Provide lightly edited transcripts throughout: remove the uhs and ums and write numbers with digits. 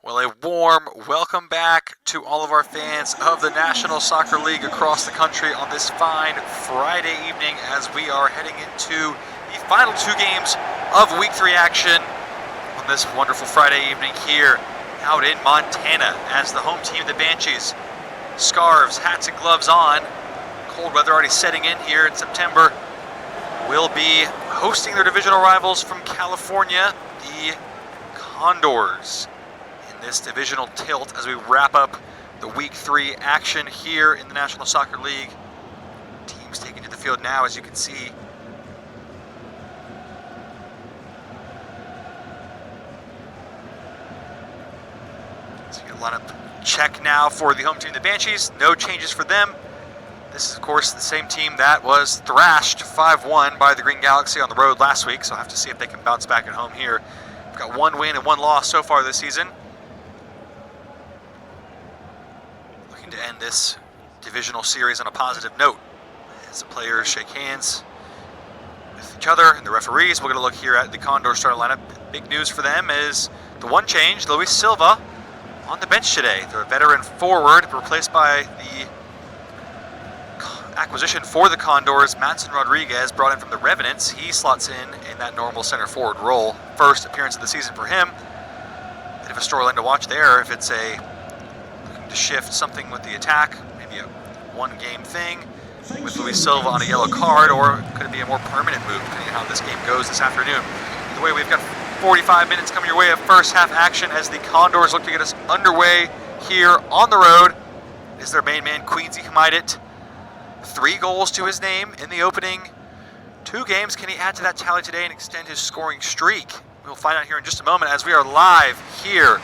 Well, a warm welcome back to all of our fans of the National Soccer League across the country on this fine Friday evening as we are heading into the final two games of Week 3 action on this wonderful Friday evening here out in Montana as the home team, the Banshees, scarves, hats, and gloves on. Cold weather already setting in here in September. Will be hosting their divisional rivals from California, the Condors, in this divisional tilt as we wrap up the Week 3 action here in the National Soccer League. Teams taking to the field now, as you can see. So you get a lineup check now for the home team, the Banshees. No changes for them. This is, of course, the same team that was thrashed 5-1 by the Green Galaxy on the road last week, so I'll have to see if they can bounce back at home here. We've got one win and one loss so far this season. Looking to end this divisional series on a positive note as the players shake hands with each other and the referees. We're going to look here at the Condor starting lineup. Big news for them is the one change, Luis Silva on the bench today. They're a veteran forward replaced by the acquisition for the Condors, Matson Rodriguez, brought in from the Revenants. He slots in that normal center forward role. First appearance of the season for him. Bit of a storyline to watch there if it's looking to shift something with the attack, maybe a one-game thing with Luis Silva on a yellow card, or could it be a more permanent move depending on how this game goes this afternoon. Either way, we've got 45 minutes coming your way of first half action as the Condors look to get us underway here on the road. Is their main man, Quincy Hmaidet. 3 goals to his name in the opening 2 games. Can he add to that tally today and extend his scoring streak? We'll find out here in just a moment as we are live here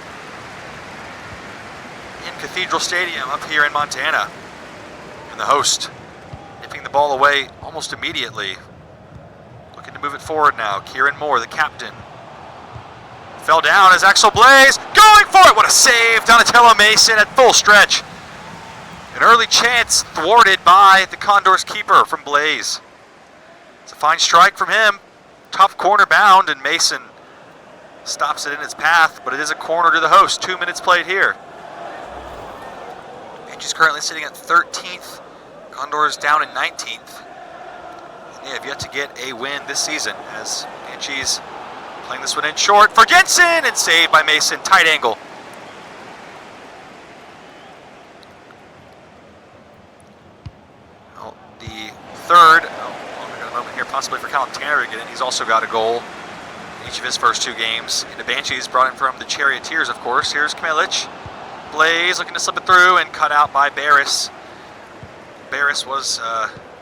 in Cathedral Stadium up here in Montana. And the host nipping the ball away almost immediately. Looking to move it forward now. Kieran Moore, the captain. Fell down as Axel Blaze going for it. What a save. Donatello Mason at full stretch. An early chance thwarted by the Condors keeper from Blaze. It's a fine strike from him. Tough corner bound, and Mason stops it in its path, but it is a corner to the host. 2 minutes played here. Banshees currently sitting at 13th. Condors down in 19th. And they have yet to get a win this season as Banshees playing this one in short for Jensen, and saved by Mason. Tight angle. The third, we've got a moment here possibly for Callum Tanner to get in. He's also got a goal in each of his first 2 games. And the Banshees brought in from the Charioteers, of course. Here's Kmelic. Blaze looking to slip it through and cut out by Barris. Barris was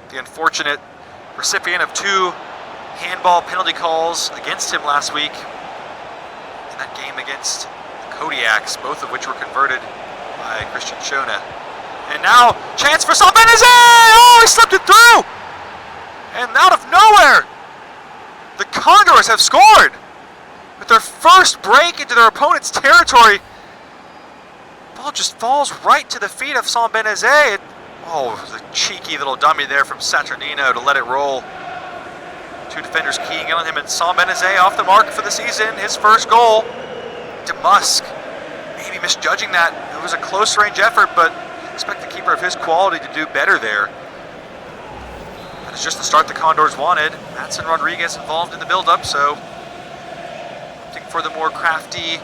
the unfortunate recipient of 2 handball penalty calls against him last week in that game against the Kodiaks, both of which were converted by Christian Shona. And now, chance for Salbeneze! Oh, he slipped it through! And out of nowhere, the Condors have scored with their first break into their opponent's territory. Ball just falls right to the feet of Salbeneze. Oh, it was a cheeky little dummy there from Saturnino to let it roll. 2 defenders keying in on him, and Salbeneze off the mark for the season. His first goal. DeMusk maybe misjudging that. It was a close range effort, but expect the keeper of his quality to do better there. That is just the start the Condors wanted. Matson Rodriguez involved in the build-up, so looking for the more crafty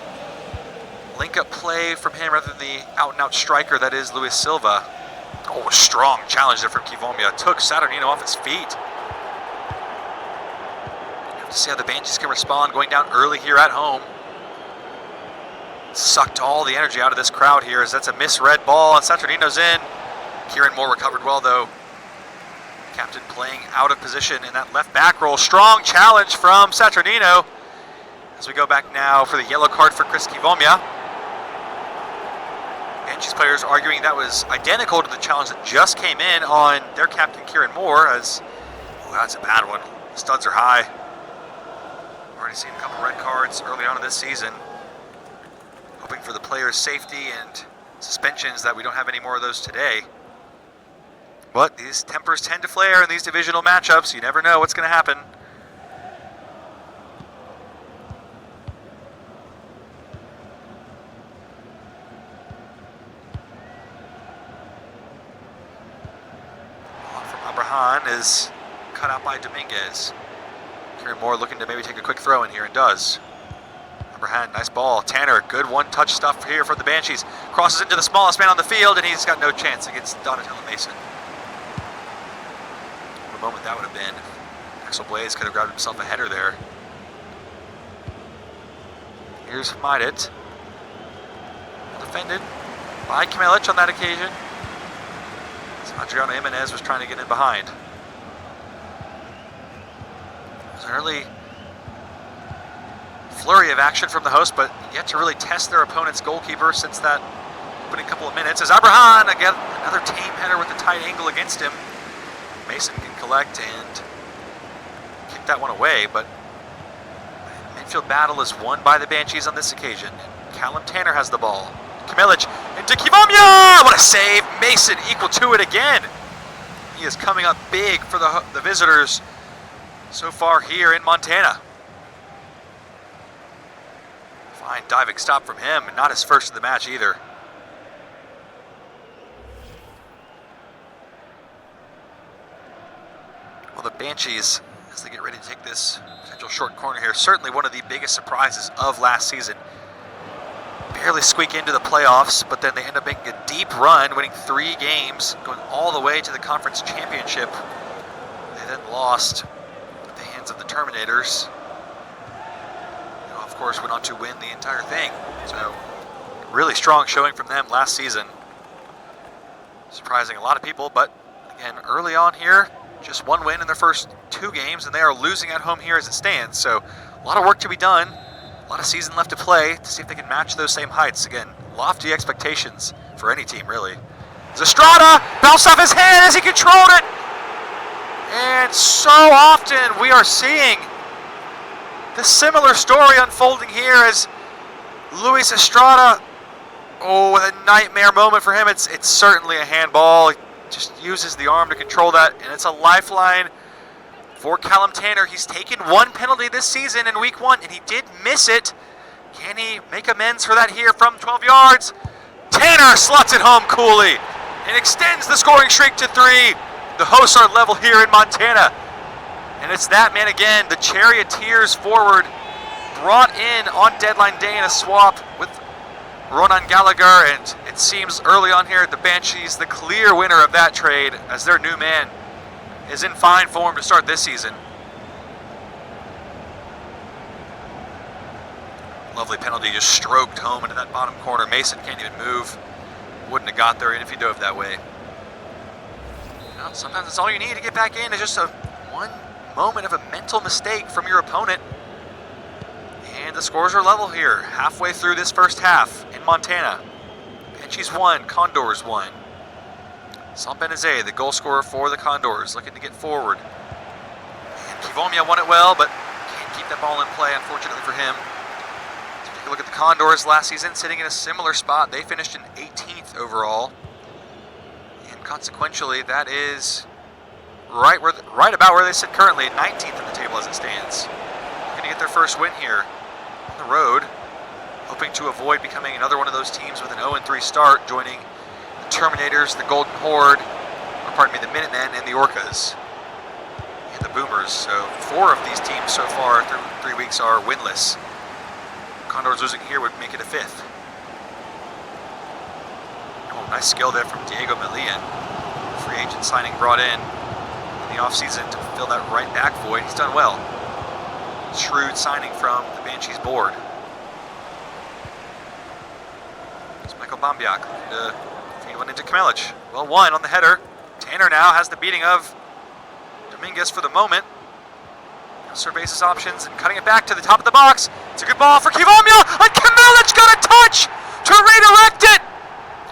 link-up play from him rather than the out-and-out striker that is Luis Silva. Oh, a strong challenge there from Kivomia. Took Saturnino off his feet. Have to see how the Banshees can respond going down early here at home. Sucked all the energy out of this crowd here as that's a misread ball and Saturnino's in. Kieran Moore recovered well though. Captain playing out of position in that left back roll. Strong challenge from Saturnino as we go back now for the yellow card for Chris Kivomia. Banshees players arguing that was identical to the challenge that just came in on their captain Kieran Moore as, oh, that's a bad one. Studs are high. Already seen a couple red cards early on in this season. Hoping for the players' safety and suspensions that we don't have any more of those today. But these tempers tend to flare in these divisional matchups. You never know what's going to happen. Abraham is cut out by Dominguez. Kieran Moore looking to maybe take a quick throw in here, and does. Abraham, nice ball. Tanner, good one-touch stuff here for the Banshees. Crosses into the smallest man on the field, and he's got no chance against Donatello Mason. What a moment that would have been. Axel Blaze could have grabbed himself a header there. Here's Maidet. Defended by Kmelic on that occasion. So Adriano Jimenez was trying to get in behind. There's an early flurry of action from the host, but yet to really test their opponent's goalkeeper since that opening couple of minutes. As Abraham, again, another tame header with a tight angle against him. Mason can collect and kick that one away, but the midfield battle is won by the Banshees on this occasion. Callum Tanner has the ball. Kmelic into Kivomya! What a save! Mason equal to it again. He is coming up big for the visitors so far here in Montana. Fine diving stop from him, and not his first of the match either. Well, the Banshees, as they get ready to take this potential short corner here, certainly one of the biggest surprises of last season. Barely squeak into the playoffs, but then they end up making a deep run, winning 3 games, going all the way to the conference championship. They then lost at the hands of the Terminators. Of course, went on to win the entire thing. So, really strong showing from them last season. Surprising a lot of people, but again, early on here, just 1 win in their first 2 games, and they are losing at home here as it stands. So, a lot of work to be done, a lot of season left to play to see if they can match those same heights. Again, lofty expectations for any team, really. Estrada bounced off his hand as he controlled it. And so often we are seeing the similar story unfolding here as Luis Estrada, with a nightmare moment for him. It's certainly a handball. He just uses the arm to control that, and it's a lifeline for Callum Tanner. He's taken 1 penalty this season in week 1, and he did miss it. Can he make amends for that here from 12 yards? Tanner slots it home coolly and extends the scoring streak to 3. The hosts are level here in Montana. And it's that man again, the Charioteers forward, brought in on deadline day in a swap with Ronan Gallagher, and it seems early on here the Banshees, the clear winner of that trade, as their new man is in fine form to start this season. Lovely penalty, just stroked home into that bottom corner. Mason can't even move. Wouldn't have got there if he dove that way. Well, sometimes it's all you need to get back in. It's just one moment of a mental mistake from your opponent. And the scores are level here, halfway through this first half in Montana. Banshees 1, Condors 1. Sam Benazet, the goal scorer for the Condors, looking to get forward. And Kivomya won it well, but can't keep that ball in play, unfortunately for him. So take a look at the Condors last season, sitting in a similar spot. They finished in 18th overall. And consequentially, that is right about where they sit currently, 19th in the table as it stands. Going to get their first win here on the road, hoping to avoid becoming another one of those teams with an 0-3 start, joining the Terminators, the Golden Horde, the Minutemen, and the Orcas, and the Boomers. So 4 of these teams so far through 3 weeks are winless. Condors losing here would make it a 5th. Oh, nice skill there from Diego Melian, free agent signing brought in the offseason to fill that right back void. He's done well. Shrewd signing from the Banshees board. It's Michael Bambiak to feed one into Kmelic. Well won on the header. Tanner now has the beating of Dominguez for the moment. Now surveys his options and cutting it back to the top of the box. It's a good ball for Kivomya, and Kmelic got a touch to redirect it.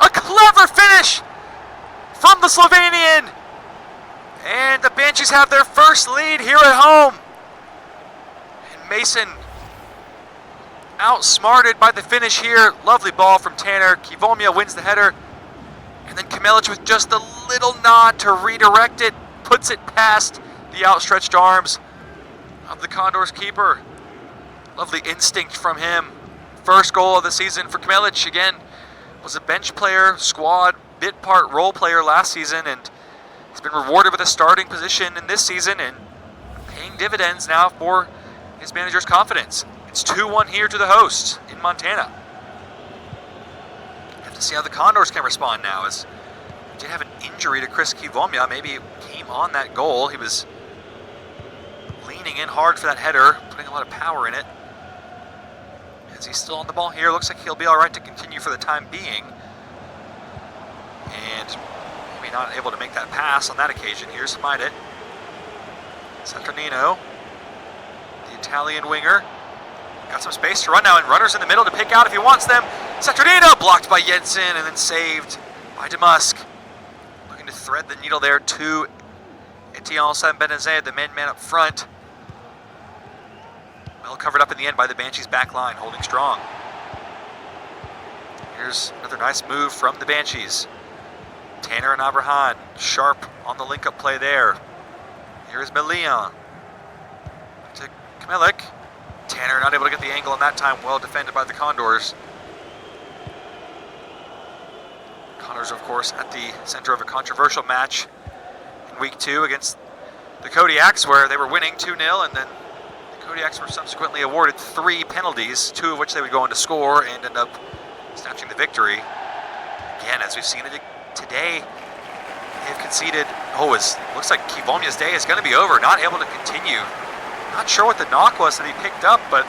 A clever finish from the Slovenian. And the Banshees have their first lead here at home. And Mason outsmarted by the finish here. Lovely ball from Tanner. Kivomya wins the header. And then Kmelic with just a little nod to redirect it. Puts it past the outstretched arms of the Condors keeper. Lovely instinct from him. First goal of the season for Kmelic. Again, was a bench player, squad, bit part role player last season, and He's been rewarded with a starting position in this season and paying dividends now for his manager's confidence. It's 2-1 here to the host in Montana. Have to see how the Condors can respond now, as we did have an injury to Chris Kivomya. Maybe it came on that goal. He was leaning in hard for that header, putting a lot of power in it. As he's still on the ball here, looks like he'll be all right to continue for the time being. And maybe not able to make that pass on that occasion. Here's Hmaidet. Saturnino, the Italian winger. Got some space to run now, and runners in the middle to pick out if he wants them. Saturnino blocked by Jensen and then saved by Damask. Looking to thread the needle there to Etienne Saint-Benazet, the man up front. Well covered up in the end by the Banshees back line, holding strong. Here's another nice move from the Banshees. Tanner and Abrahan, sharp on the link-up play there. Here's Melian to Kamilik. Tanner not able to get the angle on that time, well defended by the Condors. Condors, of course, at the center of a controversial match in week 2 against the Kodiaks, where they were winning 2-0, and then the Kodiaks were subsequently awarded 3 penalties, 2 of which they would go on to score and end up snatching the victory. Again, as we've seen it today, they've conceded. Looks like Kivomya's day is going to be over, not able to continue. Not sure what the knock was that he picked up, but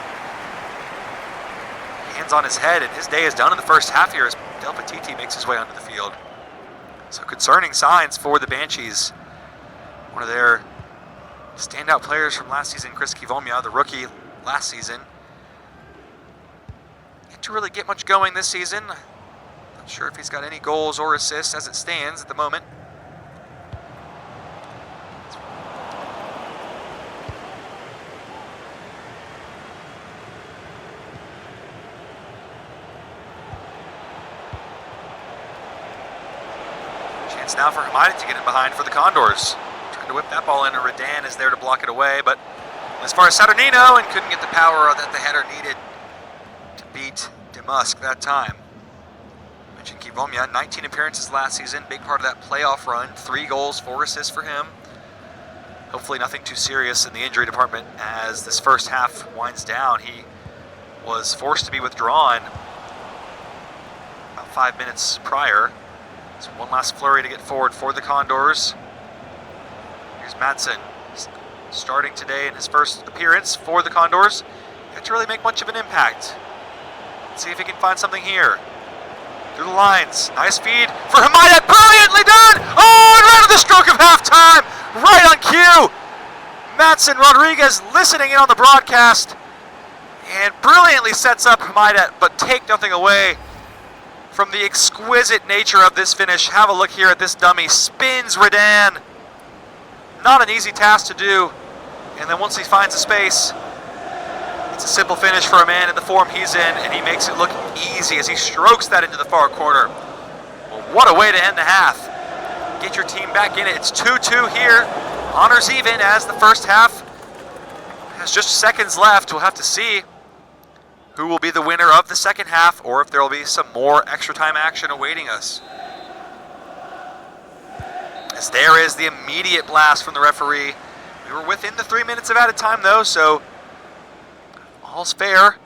hands on his head, and his day is done in the first half here as Del Petiti makes his way onto the field. So concerning signs for the Banshees. One of their standout players from last season, Chris Kivomya, the rookie last season. Yet to really get much going this season. Not sure if he's got any goals or assists as it stands at the moment. Now for Hmaidet to get in behind for the Condors. Trying to whip that ball in, and Redan is there to block it away, but as far as Saturnino, and couldn't get the power that the header needed to beat Damask that time. I mentioned Kivomya, 19 appearances last season, big part of that playoff run, 3 goals, 4 assists for him. Hopefully nothing too serious in the injury department as this first half winds down. He was forced to be withdrawn about 5 minutes prior. So one last flurry to get forward for the Condors. Here's Madsen starting today in his first appearance for the Condors. Not to really make much of an impact. Let's see if he can find something here. Through the lines. Nice feed for Hmaidet. Brilliantly done! Oh, and right at the stroke of halftime. Right on cue. Madsen Rodriguez listening in on the broadcast. And brilliantly sets up Hmaidet, but take nothing away from the exquisite nature of this finish. Have a look here at this dummy. Spins Redan. Not an easy task to do. And then once he finds a space, it's a simple finish for a man in the form he's in, and he makes it look easy as he strokes that into the far corner. Well, what a way to end the half. Get your team back in it. It's 2-2 here. Honors even as the first half has just seconds left. We'll have to see who will be the winner of the second half, or if there will be some more extra time action awaiting us. As there is the immediate blast from the referee. We were within the 3 minutes of added time though, so all's fair.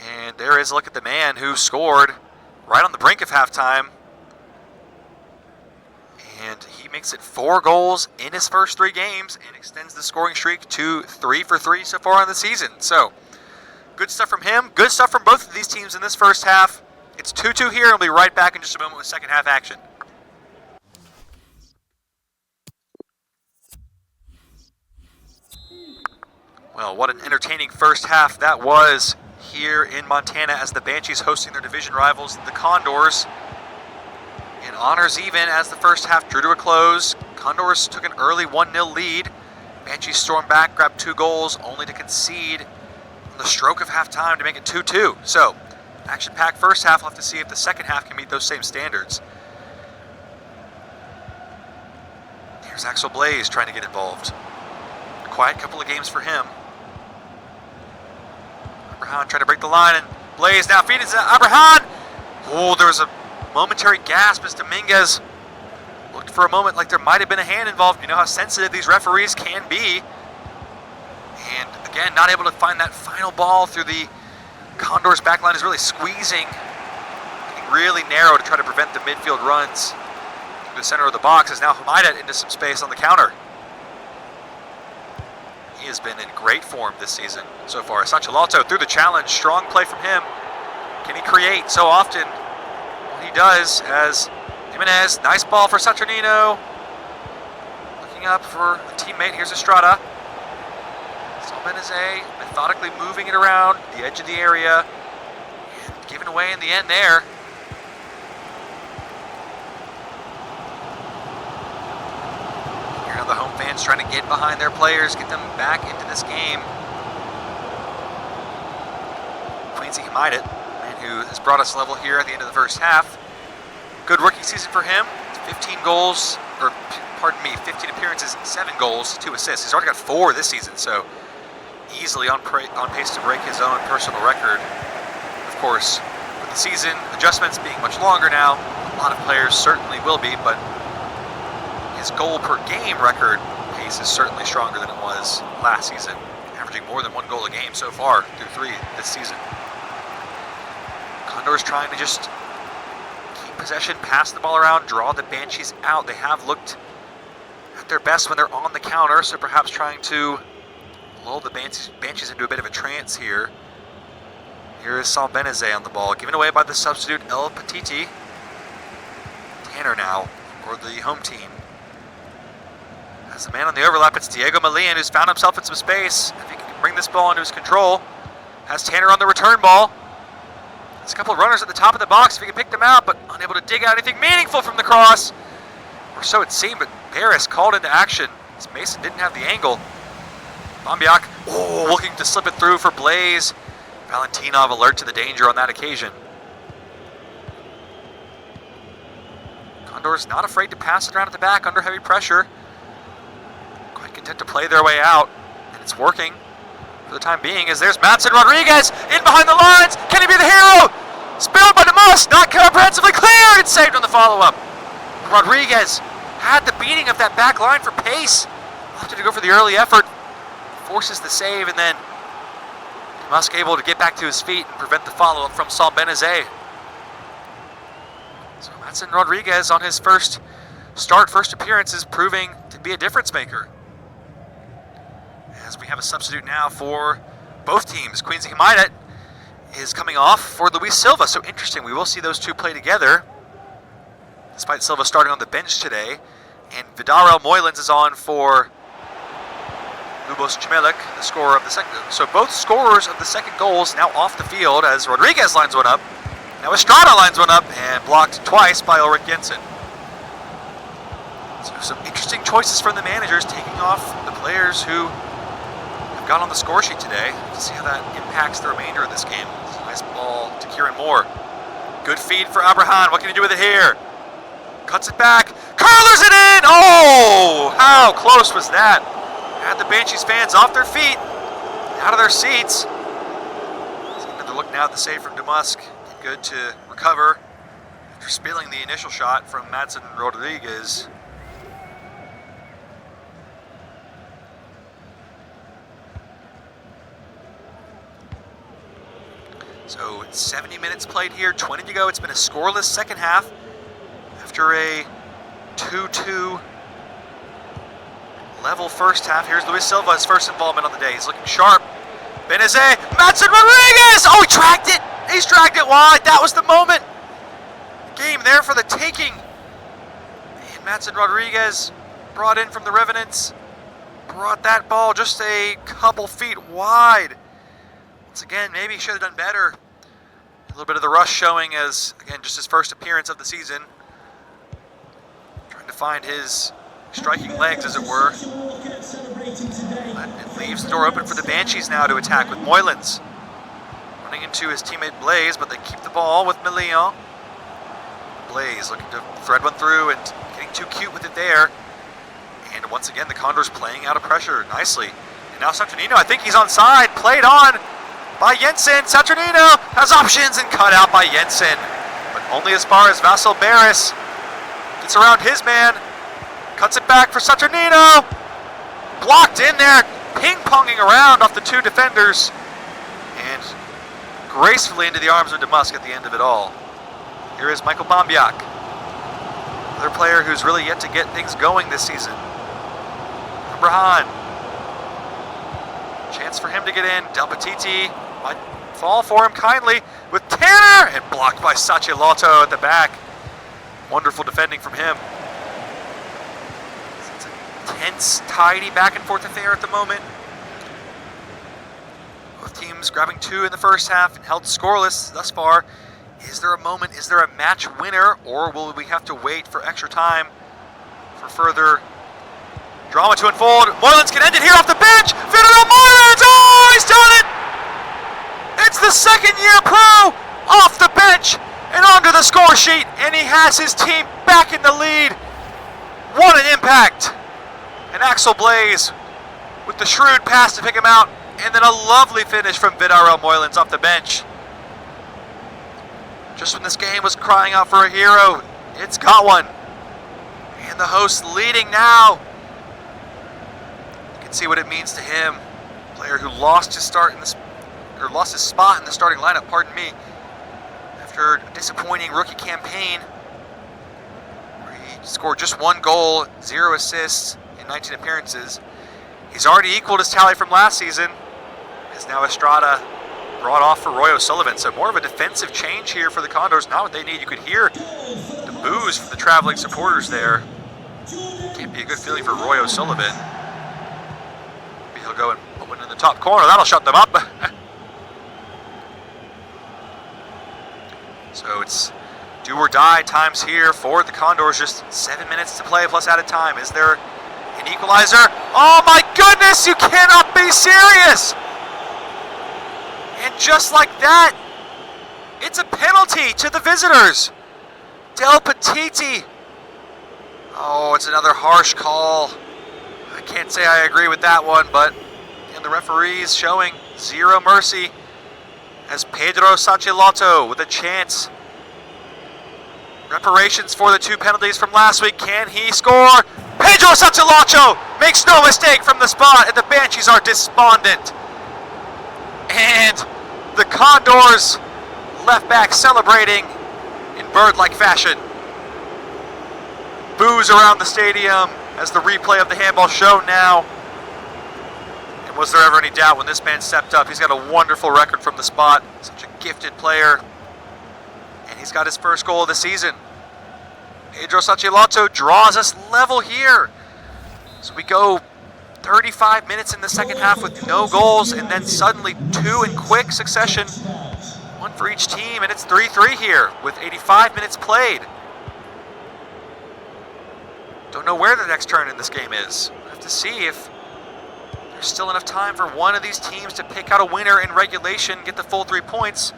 And there is a look at the man who scored right on the brink of halftime. And he makes it 4 goals in his first 3 games and extends the scoring streak to 3 for 3 so far on the season. So good stuff from him. Good stuff from both of these teams in this first half. It's 2-2 here. We'll be right back in just a moment with second half action. Well, what an entertaining first half that was here in Montana as the Banshees hosting their division rivals, the Condors. And honors even as the first half drew to a close. Condors took an early 1-0 lead. Banshees stormed back, grabbed 2 goals, only to concede on the stroke of halftime to make it 2-2. So, action-packed first half. We'll have to see if the second half can meet those same standards. Here's Axel Blaze trying to get involved. Quiet couple of games for him. Abrahan trying to break the line, and Blaze now feeding to Abrahan. Oh, there was a momentary gasp as Dominguez looked for a moment like there might have been a hand involved. You know how sensitive these referees can be. And again, not able to find that final ball through the Condors backline is really squeezing, getting really narrow to try to prevent the midfield runs. The center of the box is now Hamidet into some space on the counter. He has been in great form this season so far. Sanchalato through the challenge, strong play from him. Can he create so often? Well, he does as Jimenez, nice ball for Saturnino. Looking up for a teammate, here's Estrada. Salbeneze methodically moving it around the edge of the area and giving away in the end there. Here are the home fans trying to get behind their players, get them back into this game. Quincy Hamidet, man who has brought us level here at the end of the first half. Good rookie season for him. 15 goals, or pardon me, 15 appearances, 7 goals, 2 assists. He's already got 4 this season, so easily on pace to break his own personal record. Of course, with the season adjustments being much longer now, a lot of players certainly will be, but his goal per game record pace is certainly stronger than it was last season, averaging more than 1 goal a game so far through 3 this season. Condors trying to just keep possession, pass the ball around, draw the Banshees out. They have looked at their best when they're on the counter, so perhaps trying to lull the Banshees into a bit of a trance here. Here is Salbeneze on the ball, given away by the substitute El Petiti. Tanner now for the home team. As the man on the overlap, it's Diego Malian, who's found himself in some space. If he can bring this ball into his control. Has Tanner on the return ball. There's a couple of runners at the top of the box if he can pick them out, but unable to dig out anything meaningful from the cross. Or so it seemed, but Paris called into action as Mason didn't have the angle. Bambiak, looking to slip it through for Blaze. Valentinov alert to the danger on that occasion. Condors not afraid to pass it around at the back under heavy pressure. Quite content to play their way out, and it's working for the time being, as there's Madsen Rodriguez in behind the lines. Can he be the hero? Spilled by Demus, not comprehensively cleared, and saved on the follow-up. Rodriguez had the beating of that back line for pace. Opted to go for the early effort, forces the save, and then Demus able to get back to his feet and prevent the follow-up from Salbeneze. So Madsen Rodriguez on his first appearance is proving to be a difference maker. As we have a substitute now for both teams. Quincy Hamidet is coming off for Luis Silva. So interesting, we will see those two play together, despite Silva starting on the bench today. And Vidarel Moylans is on for Lubos Chmelik, the scorer of the second. So both scorers of the second goals now off the field as Rodriguez lines one up. Now Estrada lines one up and blocked twice by Ulrich Jensen. So some interesting choices from the managers, taking off the players who got on the score sheet today. To see how that impacts the remainder of this game. Nice ball to Kieran Moore. Good feed for Abrahan. What can he do with it here? Cuts it back. Curlers it in! Oh! How close was that? Had the Banshees fans off their feet, out of their seats. Another look now at the save from Demusk. Good to recover after spilling the initial shot from Madsen Rodriguez. So 70 minutes played here, 20 to go. It's been a scoreless second half after a 2-2 level first half. Here's Luis Silva's first involvement on the day. He's looking sharp. Beneze, Madsen Rodriguez! Oh, he tracked it! He's dragged it wide. That was the moment. Game there for the taking. And Madsen Rodriguez brought in from the Revenants. Brought that ball just a couple feet wide. Once again, maybe he should have done better. A little bit of the rush showing as, again, just his first appearance of the season. Trying to find his striking legs, as it were. But it leaves the door open for the Banshees now to attack with Moylans. Running into his teammate Blaze, but they keep the ball with Milian. Blaze looking to thread one through and getting too cute with it there. And once again, the Condors playing out of pressure nicely. And now Saturnino, I think he's onside, played on by Jensen. Saturnino has options and cut out by Jensen. But only as far as Vassal Barris gets around his man. Cuts it back for Saturnino. Blocked in there, ping-ponging around off the two defenders. And gracefully into the arms of DeMusk at the end of it all. Here is Michael Bombiak. Another player who's really yet to get things going this season. Brahan. Chance for him to get in. Del Petiti might fall for him kindly with Tanner, and blocked by Sacilotto at the back. Wonderful defending from him. It's a tense, tidy back and forth affair at the moment. Both teams grabbing two in the first half and held scoreless thus far. Is there a moment? Is there a match winner? Or will we have to wait for extra time for further drama to unfold? Moylan's can end it here off the bench. Federal Moylan's! Oh, he's done it! It's the second-year pro off the bench and onto the score sheet, and he has his team back in the lead. What an impact! And Axel Blaze with the shrewd pass to pick him out, and then a lovely finish from Vidarel Moylan's off the bench. Just when this game was crying out for a hero, it's got one. And the hosts leading now. You can see what it means to him. Player who lost his spot in the starting lineup, pardon me, after a disappointing rookie campaign where he scored just 1 goal, 0 assists in 19 appearances. He's already equaled his tally from last season, as now Estrada brought off for Roy O'Sullivan. So more of a defensive change here for the Condors. Not what they need. You could hear the boos from the traveling supporters there. Can't be a good feeling for Roy O'Sullivan. Maybe he'll go and put one in the top corner. That'll shut them up. So it's do or die times here for the Condors. Just 7 minutes to play plus added time. Is there an equalizer? Oh my goodness, you cannot be serious! And just like that, it's a penalty to the visitors. Del Petiti. Oh, it's another harsh call. I can't say I agree with that one, but and the referees showing zero mercy as Pedro Sacilotto with a chance. Reparations for the 2 penalties from last week. Can he score? Pedro Sacilotto makes no mistake from the spot, and the Banshees are despondent. And the Condors left back celebrating in bird-like fashion. Boos around the stadium as the replay of the handball shown now. And was there ever any doubt when this man stepped up? He's got a wonderful record from the spot. Such a gifted player. And he's got his first goal of the season. Pedro Sacilotto draws us level here. So we go 35 minutes in the second half with no goals, and then suddenly 2 in quick succession. 1 for each team, and it's 3-3 here with 85 minutes played. Don't know where the next turn in this game is. We'll have to see if there's still enough time for one of these teams to pick out a winner in regulation, get the full 3 points,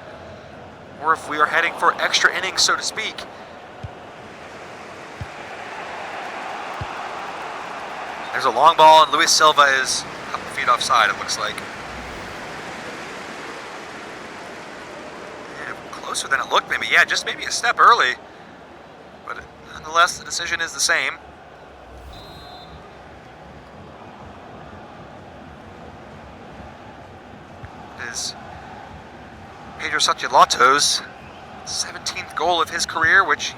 or if we are heading for extra innings, so to speak. There's a long ball, and Luis Silva is a couple feet offside, it looks like. Yeah, closer than it looked, maybe. Yeah, just maybe a step early. But nonetheless, the decision is the same. It is Pedro Sacilotto's 17th goal of his career, which,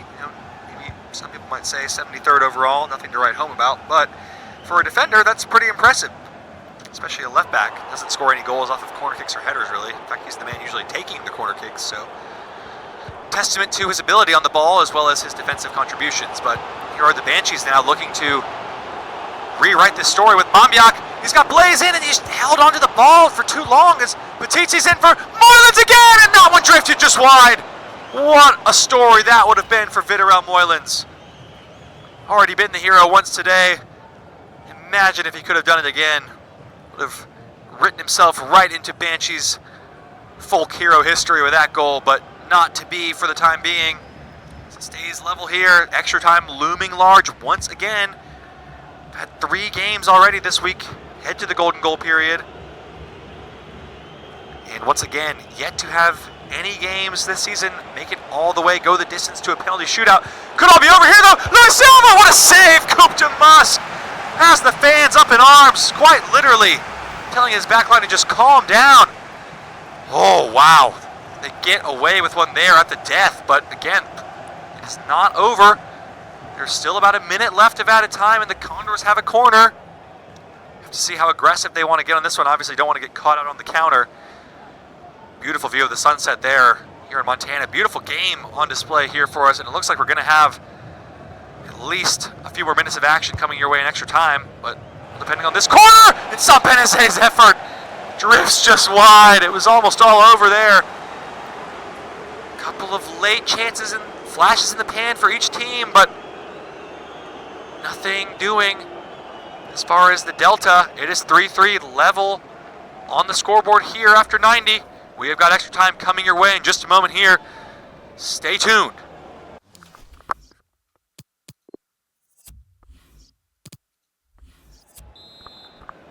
maybe some people might say 73rd overall, nothing to write home about, but for a defender, that's pretty impressive, especially a left back. Doesn't score any goals off of corner kicks or headers, really. In fact, he's the man usually taking the corner kicks, so testament to his ability on the ball as well as his defensive contributions. But here are the Banshees now looking to rewrite this story with Bombiak. He's got Blaze in, and he's held onto the ball for too long as Petiti's in for Moylan's again, and that one drifted just wide. What a story that would have been for Vidarel Moylan's. Already been the hero once today. Imagine if he could have done it again. Would have written himself right into Banshees' folk hero history with that goal, but not to be for the time being. It stays level here. Extra time looming large once again. Had 3 games already this week. Head to the golden goal period. And once again, yet to have any games this season make it all the way, go the distance to a penalty shootout. Could all be over here though. Luis Silva, what a save! Coupe de Musk has the fans up in arms, quite literally, telling his backline to just calm down. Oh wow, they get away with one there at the death, but again, it's not over. There's still about a minute left of added time, and the Condors have a corner. Have to see how aggressive they want to get on this one. Obviously, don't want to get caught out on the counter. Beautiful view of the sunset there here in Montana. Beautiful game on display here for us, and it looks like we're going to have at least a few more minutes of action coming your way in extra time. But depending on this corner, and Sampenese's effort drifts just wide. It was almost all over there. Couple of late chances and flashes in the pan for each team, but nothing doing as far as the delta. It is 3-3 level on the scoreboard here after 90. We have got extra time coming your way in just a moment here. Stay tuned.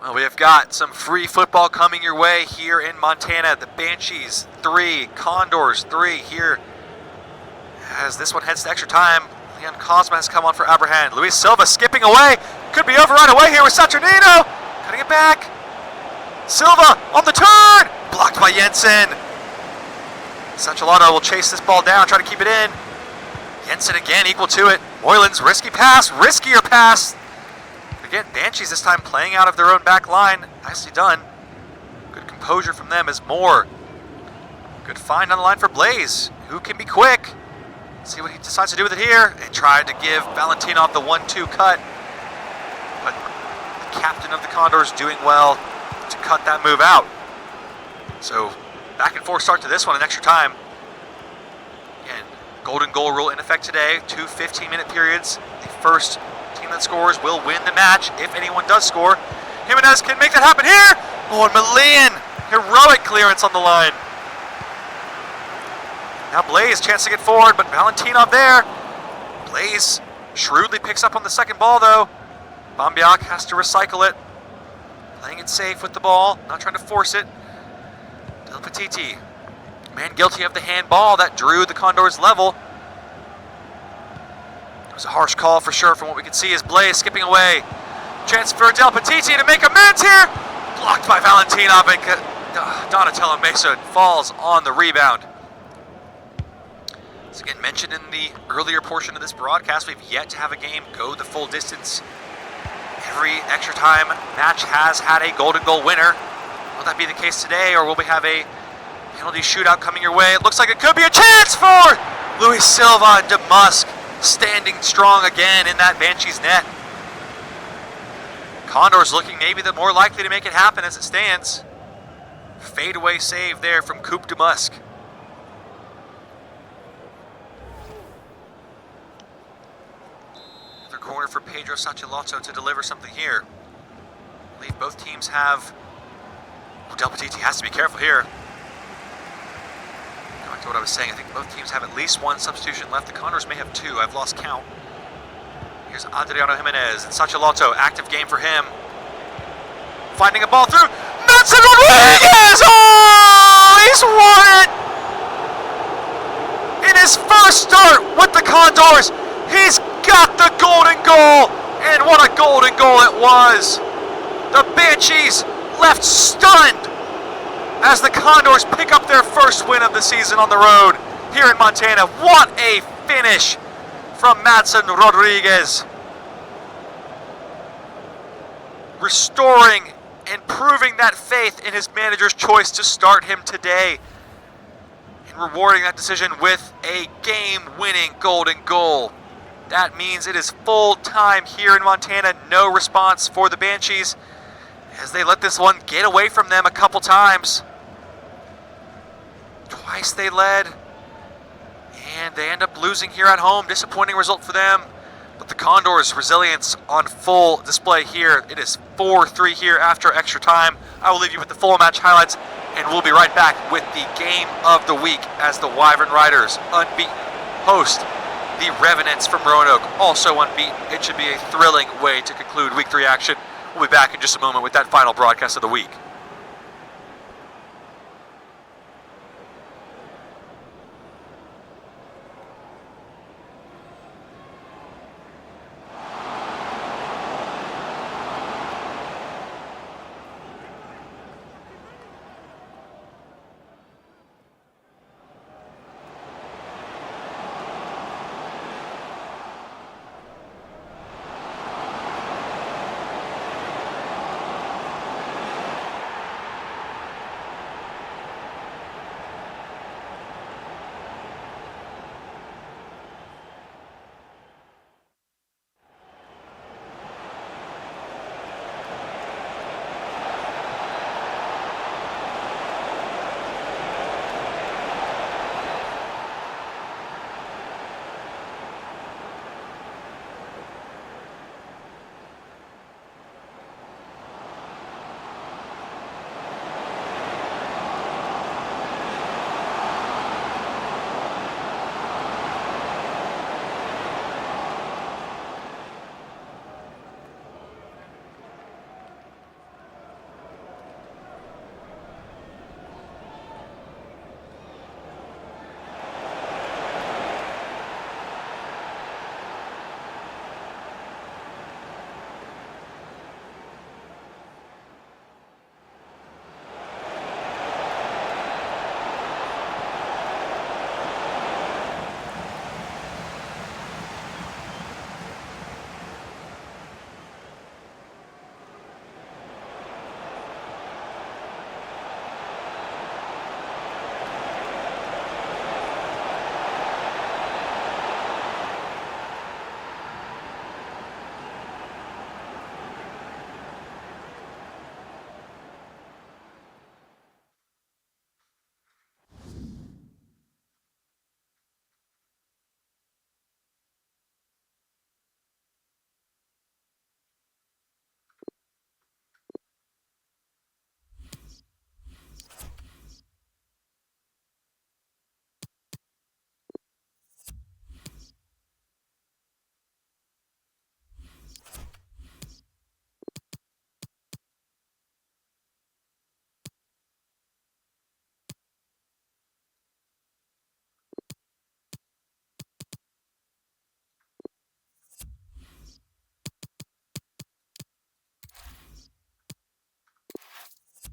Well, we have got some free football coming your way here in Montana. The Banshees 3, Condors 3 here. As this one heads to extra time, Leon Cosma has come on for Abraham. Luis Silva skipping away. Could be over right away here with Saturnino. Cutting it back. Silva on the turn. Blocked by Jensen. Sanchalato will chase this ball down, try to keep it in. Jensen again equal to it. Moylan's risky pass, riskier pass. Again, Banshees this time playing out of their own back line. Nicely done. Good composure from them as Moore. Good find on the line for Blaze, who can be quick. See what he decides to do with it here. And tried to give Valentinov the 1-2 cut. But the captain of the Condors doing well to cut that move out. So back and forth start to this one in extra time. Again, golden goal rule in effect today. 2 15-minute periods. The first team that scores will win the match if anyone does score. Jimenez can make that happen here. Oh, and Malian, heroic clearance on the line. Now Blaze, chance to get forward, but Valentinov there. Blaze shrewdly picks up on the second ball though. Bambiak has to recycle it. Playing it safe with the ball, not trying to force it. Del Petiti, man guilty of the handball that drew the Condors level. It was a harsh call for sure from what we could see as Blaze skipping away. Chance for Del Petiti to make amends here. Blocked by Valentinov, and Donatello Mesa falls on the rebound. As again mentioned in the earlier portion of this broadcast, we've yet to have a game go the full distance. Every extra time match has had a golden goal winner. Will that be the case today, or will we have a penalty shootout coming your way? It looks like it could be a chance for Luis Silva and de Musk standing strong again in that Banshees net. Condors looking maybe the more likely to make it happen as it stands. Fadeaway save there from Coupe de Musk. Another corner for Pedro Sachelotto to deliver something here. I believe both teams have... Del Petiti has to be careful here. Going back to what I was saying, I think both teams have at least one substitution left. The Condors may have two. I've lost count. Here's Adriano Jimenez and Sachelotto. Active game for him. Finding a ball through. Nelson Rodriguez! Oh! He's won it! In his first start with the Condors, he's got the golden goal! And what a golden goal it was! The Banshees left stunned as the Condors pick up their first win of the season on the road here in Montana. What a finish from Madsen Rodriguez. Restoring and proving that faith in his manager's choice to start him today, and rewarding that decision with a game-winning golden goal. That means it is full time here in Montana. No response for the Banshees as they let this one get away from them a couple times. Twice they led, and they end up losing here at home. Disappointing result for them. But the Condors' resilience on full display here. It is 4-3 here after extra time. I will leave you with the full match highlights, and we'll be right back with the game of the week as the Wyvern Riders, unbeaten, host the Revenants from Roanoke, also unbeaten. It should be a thrilling way to conclude Week 3 action. We'll be back in just a moment with that final broadcast of the week.